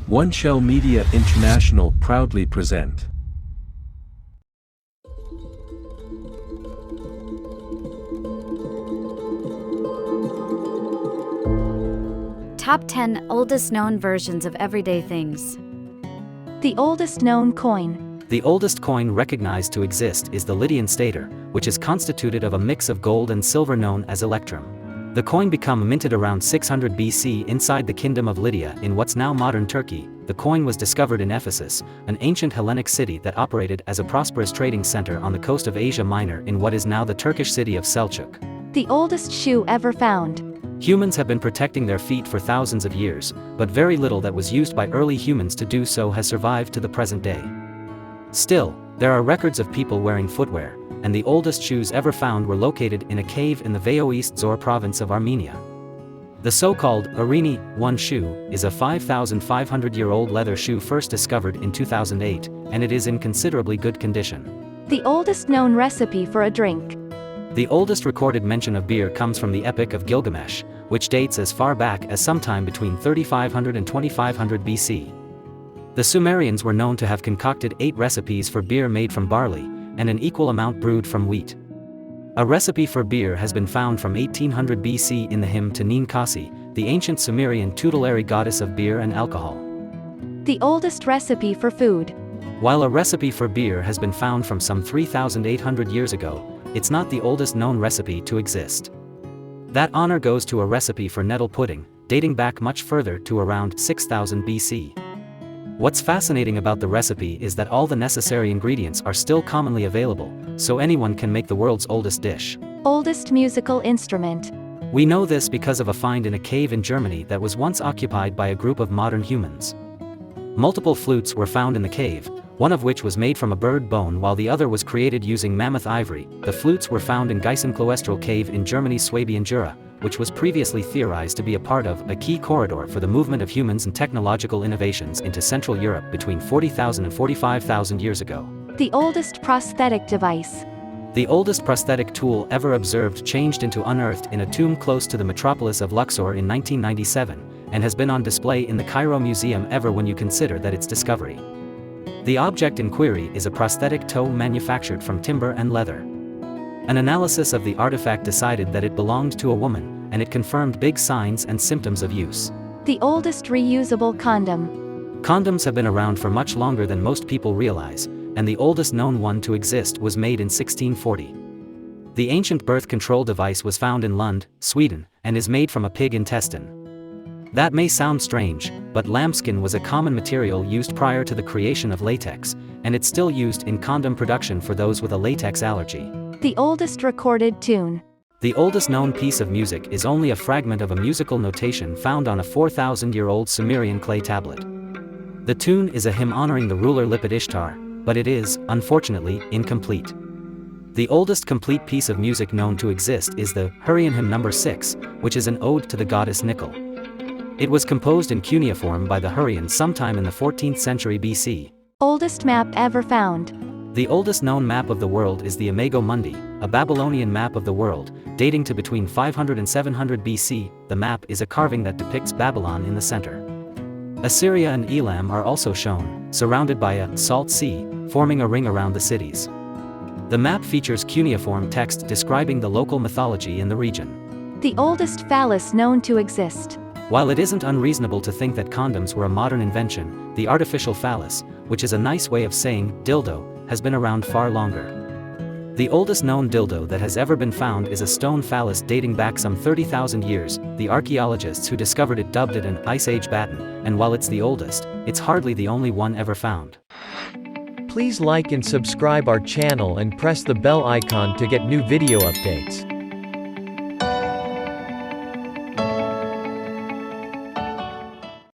Oneshell Media International proudly present. Top 10 Oldest Known Versions of Everyday Things. The oldest known coin. The oldest coin recognized to exist is the Lydian stater, which is constituted of a mix of gold and silver known as electrum. The coin became minted around 600 BC inside the Kingdom of Lydia in what's now modern Turkey. The coin was discovered in Ephesus, an ancient Hellenic city that operated as a prosperous trading center on the coast of Asia Minor in what is now the Turkish city of Selçuk. The oldest shoe ever found. Humans have been protecting their feet for thousands of years, but very little that was used by early humans to do so has survived to the present day. Still, there are records of people wearing footwear, and the oldest shoes ever found were located in a cave in the Vaoist Zor province of Armenia. The so-called Arini 1 shoe is a 5,500-year-old leather shoe first discovered in 2008, and it is in considerably good condition. The oldest known recipe for a drink. The oldest recorded mention of beer comes from the Epic of Gilgamesh, which dates as far back as sometime between 3500 and 2500 BC. The Sumerians were known to have concocted 8 recipes for beer made from barley, and an equal amount brewed from wheat. A recipe for beer has been found from 1800 BC in the hymn to Ninkasi, the ancient Sumerian tutelary goddess of beer and alcohol. The oldest recipe for food. While a recipe for beer has been found from some 3,800 years ago, it's not the oldest known recipe to exist. That honor goes to a recipe for nettle pudding, dating back much further to around 6000 BC. What's fascinating about the recipe is that all the necessary ingredients are still commonly available, so anyone can make the world's oldest dish. Oldest musical instrument. We know this because of a find in a cave in Germany that was once occupied by a group of modern humans. Multiple flutes were found in the cave, one of which was made from a bird bone while the other was created using mammoth ivory. The flutes were found in Geisenkloster cave in Germany's Swabian Jura, which was previously theorized to be a part of a key corridor for the movement of humans and technological innovations into Central Europe between 40,000 and 45,000 years ago. The oldest prosthetic device. The oldest prosthetic tool ever observed changed into unearthed in a tomb close to the metropolis of Luxor in 1997, and has been on display in the Cairo Museum ever when you consider that its discovery. The object in query is a prosthetic toe manufactured from timber and leather. An analysis of the artifact decided that it belonged to a woman, and it confirmed big signs and symptoms of use. The oldest reusable condom. Condoms have been around for much longer than most people realize, and the oldest known one to exist was made in 1640. The ancient birth control device was found in Lund, Sweden, and is made from a pig intestine. That may sound strange, but lambskin was a common material used prior to the creation of latex, and it's still used in condom production for those with a latex allergy. The oldest recorded tune. The oldest known piece of music is only a fragment of a musical notation found on a 4,000-year-old Sumerian clay tablet. The tune is a hymn honoring the ruler Lipit Ishtar, but it is, unfortunately, incomplete. The oldest complete piece of music known to exist is the Hurrian hymn No. 6, which is an ode to the goddess Nickel. It was composed in cuneiform by the Hurrians sometime in the 14th century BC. Oldest map ever found. The oldest known map of the world is the Imago Mundi, a Babylonian map of the world, dating to between 500 and 700 BC. The map is a carving that depicts Babylon in the center. Assyria and Elam are also shown, surrounded by a salt sea, forming a ring around the cities. The map features cuneiform text describing the local mythology in the region. The oldest phallus known to exist. While it isn't unreasonable to think that condoms were a modern invention, the artificial phallus, which is a nice way of saying dildo, has been around far longer. The oldest known dildo that has ever been found is a stone phallus dating back some 30,000 years. The archaeologists who discovered it dubbed it an Ice Age baton, and while it's the oldest, it's hardly the only one ever found. Please like and subscribe our channel and press the bell icon to get new video updates.